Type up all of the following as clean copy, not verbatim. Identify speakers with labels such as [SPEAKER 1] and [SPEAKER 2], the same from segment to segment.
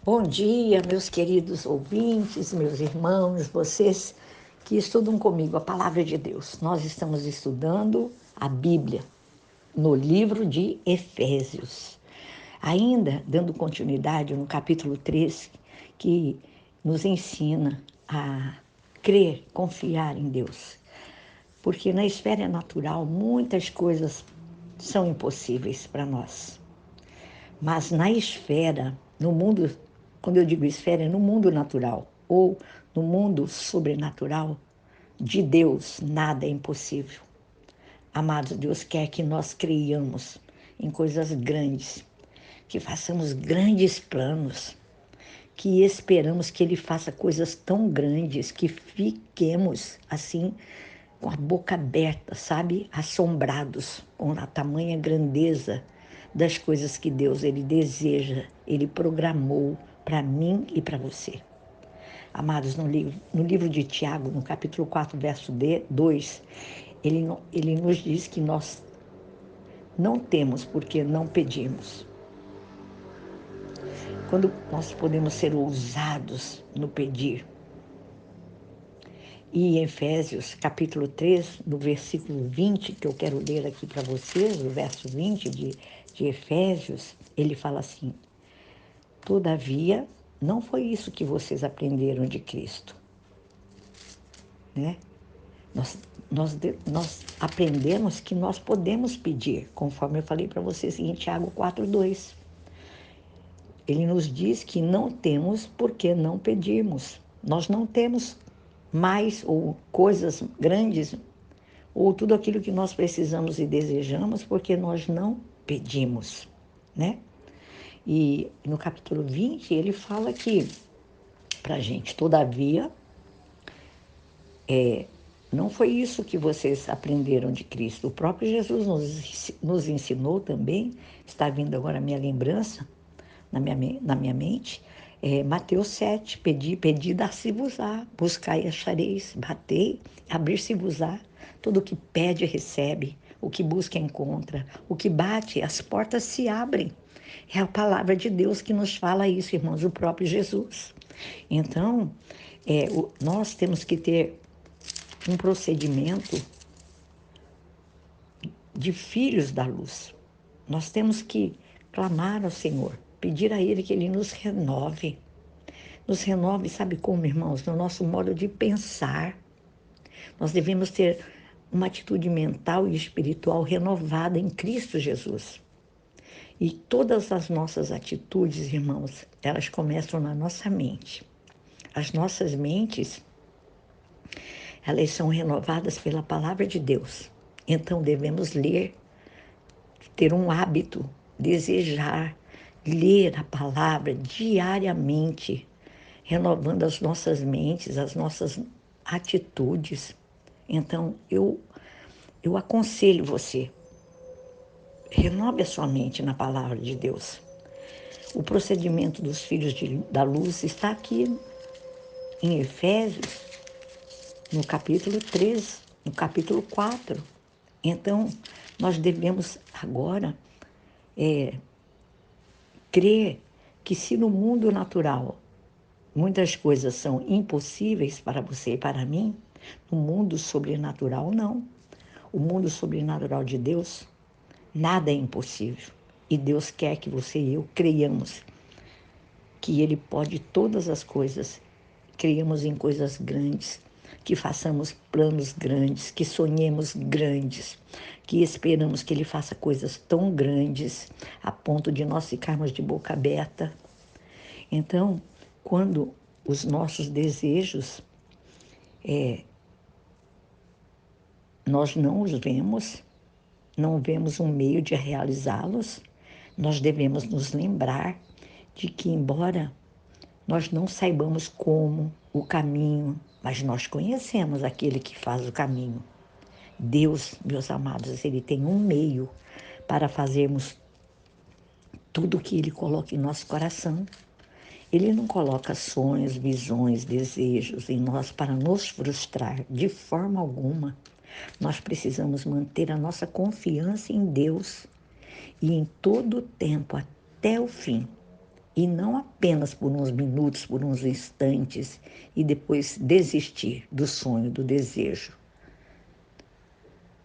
[SPEAKER 1] Bom dia, meus queridos ouvintes, meus irmãos, vocês que estudam comigo a palavra de Deus. Nós estamos estudando a Bíblia no livro de Efésios. Ainda dando continuidade no capítulo 3, que nos ensina a crer, confiar em Deus. Porque na esfera natural muitas coisas são impossíveis para nós. Mas na esfera, no mundo, quando eu digo esfera, é no mundo natural ou no mundo sobrenatural de Deus, nada é impossível. Amados, Deus quer que nós creiamos em coisas grandes, que façamos grandes planos, que esperamos que Ele faça coisas tão grandes que fiquemos assim com a boca aberta, sabe? Assombrados com a tamanha grandeza das coisas que Deus Ele deseja, Ele programou para mim e para você. Amados, no livro de Tiago, no capítulo 4, verso 2, ele nos diz que nós não temos porque não pedimos. Quando nós podemos ser ousados no pedir. E em Efésios, capítulo 3, no versículo 20, que eu quero ler aqui para vocês, o verso 20 de Efésios, ele fala assim: todavia, não foi isso que vocês aprenderam de Cristo, né? Nós aprendemos que nós podemos pedir, conforme eu falei para vocês em Tiago 4:2. Ele nos diz que não temos porque não pedimos. Nós não temos mais ou coisas grandes ou tudo aquilo que nós precisamos e desejamos porque nós não pedimos, né? E no capítulo 20 ele fala que para a gente, todavia, não foi isso que vocês aprenderam de Cristo. O próprio Jesus nos ensinou também, está vindo agora a minha lembrança, na minha mente, Mateus 7, pedi, dar-se-vos-á, buscai e achareis, batei, abrir-se-vos-á, todo o que pede recebe, o que busca encontra, o que bate, as portas se abrem. É a palavra de Deus que nos fala isso, irmãos, o próprio Jesus. Então, nós temos que ter um procedimento de filhos da luz. Nós temos que clamar ao Senhor, pedir a Ele que Ele nos renove. Nos renove, sabe como, irmãos? No nosso modo de pensar. Nós devemos ter uma atitude mental e espiritual renovada em Cristo Jesus. E todas as nossas atitudes, irmãos, elas começam na nossa mente. As nossas mentes, elas são renovadas pela palavra de Deus. Então devemos ler, ter um hábito, desejar, ler a palavra diariamente, renovando as nossas mentes, as nossas atitudes. Então, eu aconselho você, renove a sua mente na palavra de Deus. O procedimento dos filhos da luz está aqui em Efésios, no capítulo 3, no capítulo 4. Então, nós devemos agora crer que se no mundo natural muitas coisas são impossíveis para você e para mim, no mundo sobrenatural não. O mundo sobrenatural de Deus, nada é impossível. E Deus quer que você e eu creiamos que Ele pode todas as coisas. Creiamos em coisas grandes, que façamos planos grandes, que sonhemos grandes, que esperamos que Ele faça coisas tão grandes a ponto de nós ficarmos de boca aberta. Então, quando os nossos desejos, nós não os vemos, não vemos um meio de realizá-los, nós devemos nos lembrar de que, embora nós não saibamos como, o caminho, mas nós conhecemos aquele que faz o caminho. Deus, meus amados, Ele tem um meio para fazermos tudo o que Ele coloca em nosso coração. Ele não coloca sonhos, visões, desejos em nós para nos frustrar de forma alguma. Nós precisamos manter a nossa confiança em Deus e em todo o tempo, até o fim, e não apenas por uns minutos, por uns instantes, e depois desistir do sonho, do desejo.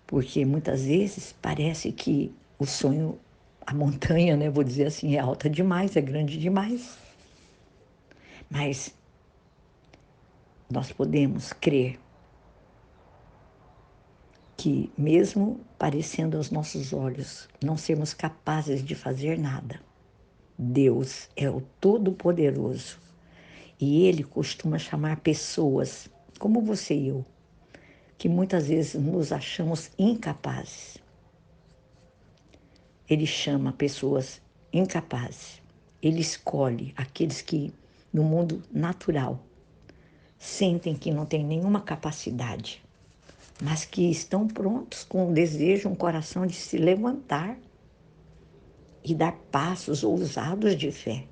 [SPEAKER 1] Porque muitas vezes parece que o sonho, a montanha, né, vou dizer assim, é alta demais, é grande demais. Mas nós podemos crer que, mesmo parecendo aos nossos olhos não sermos capazes de fazer nada, Deus é o Todo-Poderoso e Ele costuma chamar pessoas como você e eu, que muitas vezes nos achamos incapazes. Ele chama pessoas incapazes. Ele escolhe aqueles que, no mundo natural, sentem que não têm nenhuma capacidade, mas que estão prontos com um desejo, um coração de se levantar e dar passos ousados de fé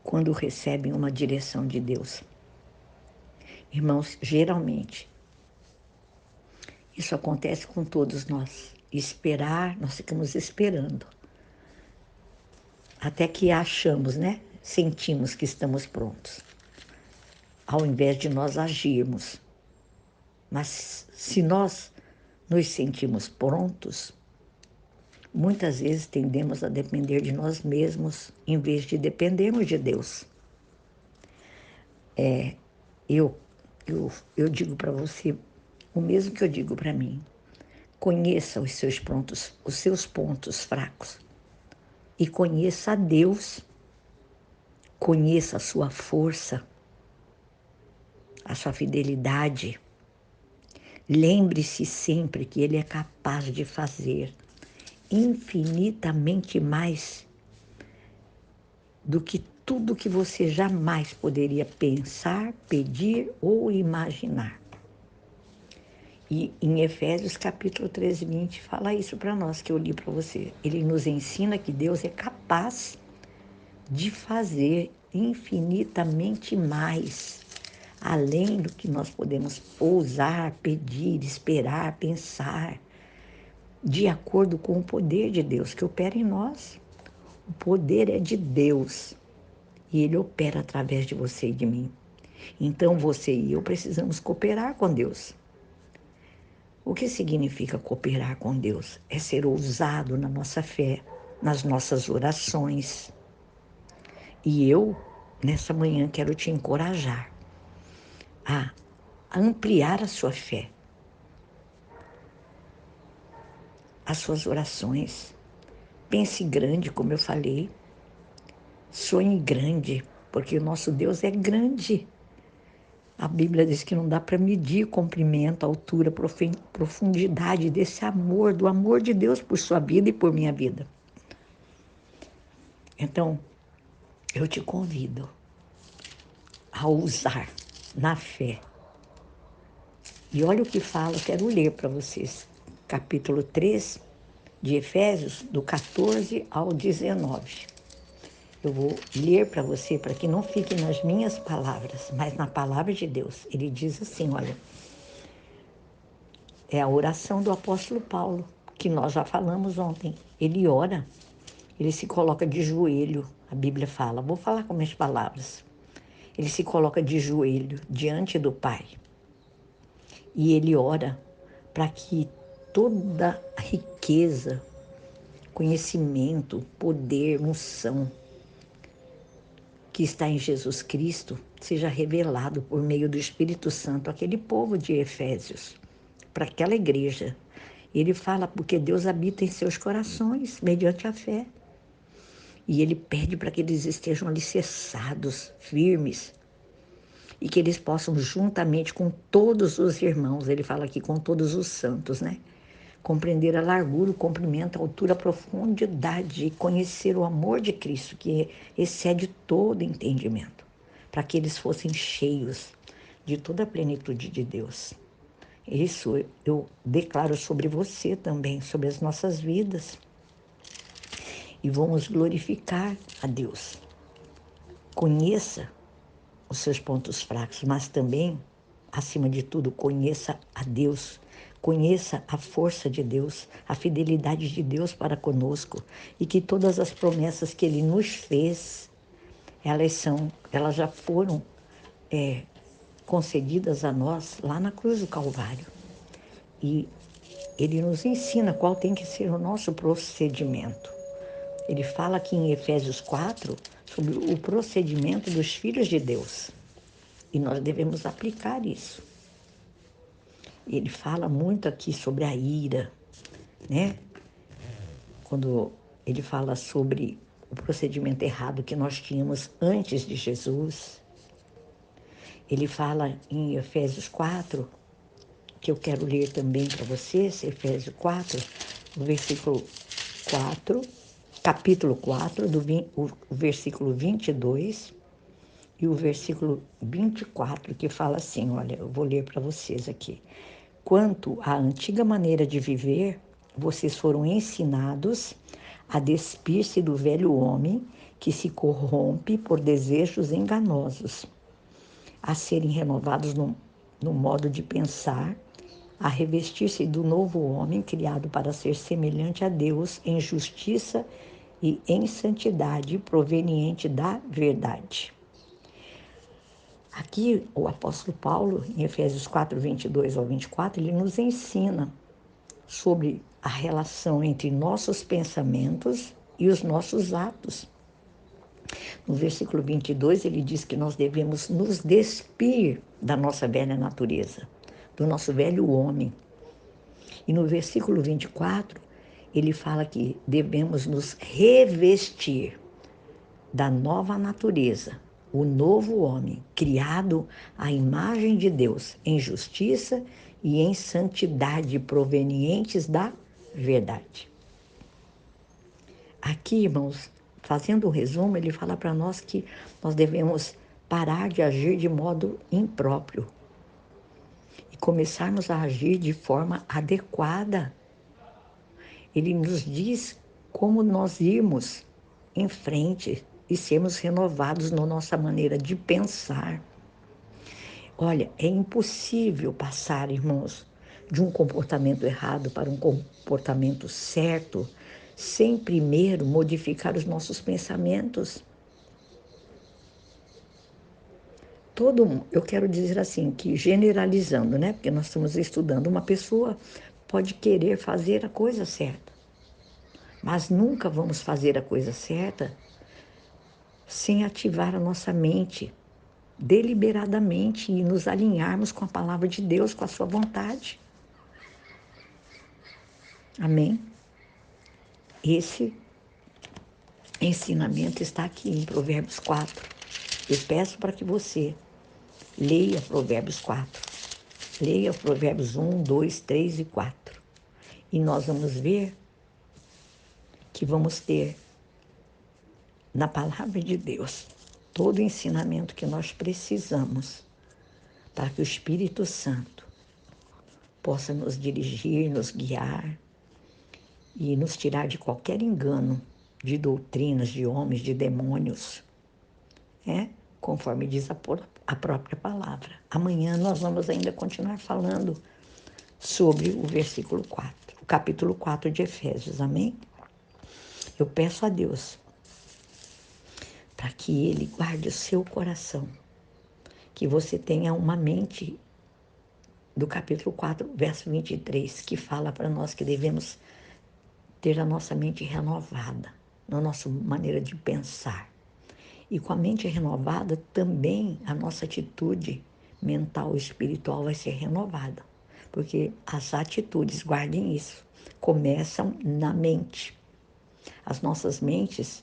[SPEAKER 1] quando recebem uma direção de Deus. Irmãos, geralmente, isso acontece com todos nós. Esperar, nós ficamos esperando. Até que achamos, né? Sentimos que estamos prontos. Ao invés de nós agirmos. Mas se nós nos sentimos prontos, muitas vezes tendemos a depender de nós mesmos, em vez de dependermos de Deus. Eu digo para você o mesmo que eu digo para mim. Conheça os seus pontos fracos. E conheça a Deus. Conheça a sua força, a sua fidelidade. Lembre-se sempre que Ele é capaz de fazer infinitamente mais do que tudo que você jamais poderia pensar, pedir ou imaginar. E em Efésios capítulo 3, 20, fala isso para nós, que eu li para você. Ele nos ensina que Deus é capaz de fazer infinitamente mais, além do que nós podemos ousar, pedir, esperar, pensar, de acordo com o poder de Deus que opera em nós. O poder é de Deus e Ele opera através de você e de mim. Então você e eu precisamos cooperar com Deus. O que significa cooperar com Deus? É ser ousado na nossa fé, nas nossas orações. E eu, nessa manhã, quero te encorajar a ampliar a sua fé, as suas orações. Pense grande, como eu falei. Sonhe grande, porque o nosso Deus é grande. A Bíblia diz que não dá para medir o comprimento, a altura, a profundidade desse amor, do amor de Deus por sua vida e por minha vida. Então, eu te convido a ousar na fé. E olha o que fala, eu quero ler para vocês. Capítulo 3 de Efésios, do 14 ao 19. Eu vou ler para você, para que não fique nas minhas palavras, mas na palavra de Deus. Ele diz assim, olha, é a oração do apóstolo Paulo, que nós já falamos ontem. Ele ora, ele se coloca de joelho, a Bíblia fala, vou falar com minhas palavras. Ele se coloca de joelho diante do Pai. E ele ora para que toda a riqueza, conhecimento, poder, unção que está em Jesus Cristo seja revelado por meio do Espírito Santo àquele povo de Efésios, para aquela igreja. Ele fala porque Deus habita em seus corações mediante a fé. E ele pede para que eles estejam alicerçados, firmes, e que eles possam, juntamente com todos os irmãos, ele fala aqui com todos os santos, né? Compreender a largura, o comprimento, a altura, a profundidade e conhecer o amor de Cristo, que excede todo entendimento, para que eles fossem cheios de toda a plenitude de Deus. Isso eu declaro sobre você também, sobre as nossas vidas. E vamos glorificar a Deus. Conheça os seus pontos fracos, mas também, acima de tudo, conheça a Deus. Conheça a força de Deus, a fidelidade de Deus para conosco e que todas as promessas que Ele nos fez, elas já foram concedidas a nós lá na cruz do Calvário. E ele nos ensina qual tem que ser o nosso procedimento. Ele fala aqui em Efésios 4 sobre o procedimento dos filhos de Deus. E nós devemos aplicar isso. Ele fala muito aqui sobre a ira, né? Quando ele fala sobre o procedimento errado que nós tínhamos antes de Jesus. Ele fala em Efésios 4, que eu quero ler também para vocês, Efésios 4, o versículo 4, capítulo 4, o versículo 22 e o versículo 24, que fala assim, olha, eu vou ler para vocês aqui. Quanto à antiga maneira de viver, vocês foram ensinados a despir-se do velho homem que se corrompe por desejos enganosos, a serem renovados no modo de pensar, a revestir-se do novo homem criado para ser semelhante a Deus em justiça e em santidade proveniente da verdade. Aqui, o apóstolo Paulo, em Efésios 4, 22 ao 24, ele nos ensina sobre a relação entre nossos pensamentos e os nossos atos. No versículo 22, ele diz que nós devemos nos despir da nossa velha natureza, do nosso velho homem. E no versículo 24, ele fala que devemos nos revestir da nova natureza, o novo homem, criado à imagem de Deus, em justiça e em santidade provenientes da verdade. Aqui, irmãos, fazendo um resumo, ele fala para nós que nós devemos parar de agir de modo impróprio e começarmos a agir de forma adequada. Ele nos diz como nós irmos em frente e sermos renovados na nossa maneira de pensar. Olha, é impossível passar, irmãos, de um comportamento errado para um comportamento certo, sem primeiro modificar os nossos pensamentos. Eu quero dizer assim, que generalizando, né? Porque nós estamos estudando, uma pessoa pode querer fazer a coisa certa, mas nunca vamos fazer a coisa certa sem ativar a nossa mente deliberadamente e nos alinharmos com a palavra de Deus, com a sua vontade. Amém? Esse ensinamento está aqui em Provérbios 4. Eu peço para que você leia Provérbios 4. Leia Provérbios 1, 2, 3 e 4. E nós vamos ver que vamos ter na palavra de Deus todo o ensinamento que nós precisamos para que o Espírito Santo possa nos dirigir, nos guiar e nos tirar de qualquer engano de doutrinas, de homens, de demônios, conforme diz a própria palavra. Amanhã nós vamos ainda continuar falando sobre o versículo 4, o capítulo 4 de Efésios, amém? Eu peço a Deus para que Ele guarde o seu coração, que você tenha uma mente do capítulo 4, verso 23, que fala para nós que devemos ter a nossa mente renovada, na nossa maneira de pensar. E com a mente renovada, também a nossa atitude mental e espiritual vai ser renovada. Porque as atitudes, guardem isso, começam na mente. As nossas mentes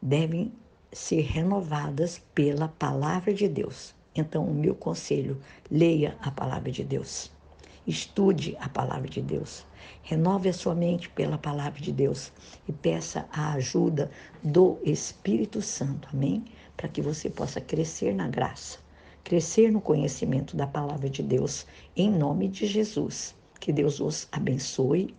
[SPEAKER 1] devem ser renovadas pela palavra de Deus. Então, o meu conselho, leia a palavra de Deus. Estude a palavra de Deus. Renove a sua mente pela palavra de Deus e peça a ajuda do Espírito Santo, amém? Para que você possa crescer na graça, crescer no conhecimento da palavra de Deus, em nome de Jesus. Que Deus os abençoe.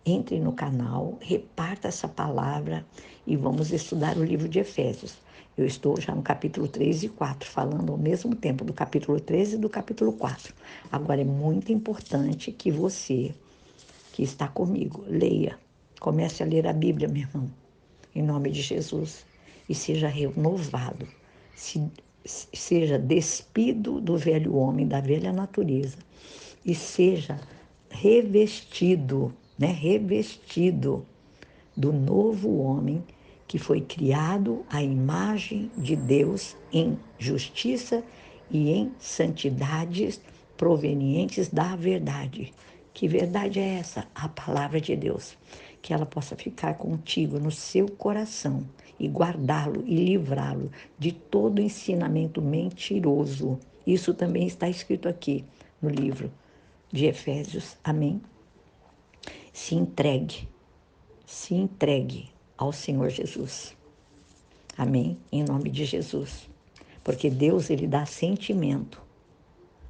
[SPEAKER 1] Entre no canal, reparta essa palavra e vamos estudar o livro de Efésios. Eu estou já no capítulo 3 e 4, falando ao mesmo tempo do capítulo 13 e do capítulo 4. Agora é muito importante que você, que está comigo, leia. Comece a ler a Bíblia, meu irmão, em nome de Jesus. e seja renovado, seja despido do velho homem, da velha natureza, e seja revestido, né? Revestido do novo homem que foi criado à imagem de Deus em justiça e em santidades provenientes da verdade. Que verdade é essa? A palavra de Deus. Que ela possa ficar contigo no seu coração e guardá-lo e livrá-lo de todo ensinamento mentiroso. Isso também está escrito aqui no livro de Efésios. Amém? Se entregue ao Senhor Jesus. Amém? Em nome de Jesus. Porque Deus, ele dá sentimento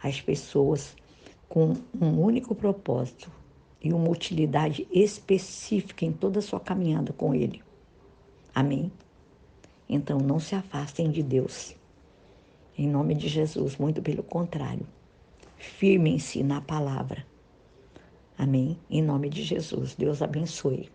[SPEAKER 1] às pessoas com um único propósito e uma utilidade específica em toda a sua caminhada com ele. Amém? Então, não se afastem de Deus. Em nome de Jesus, muito pelo contrário. Firmem-se na palavra. Amém? Em nome de Jesus. Deus abençoe.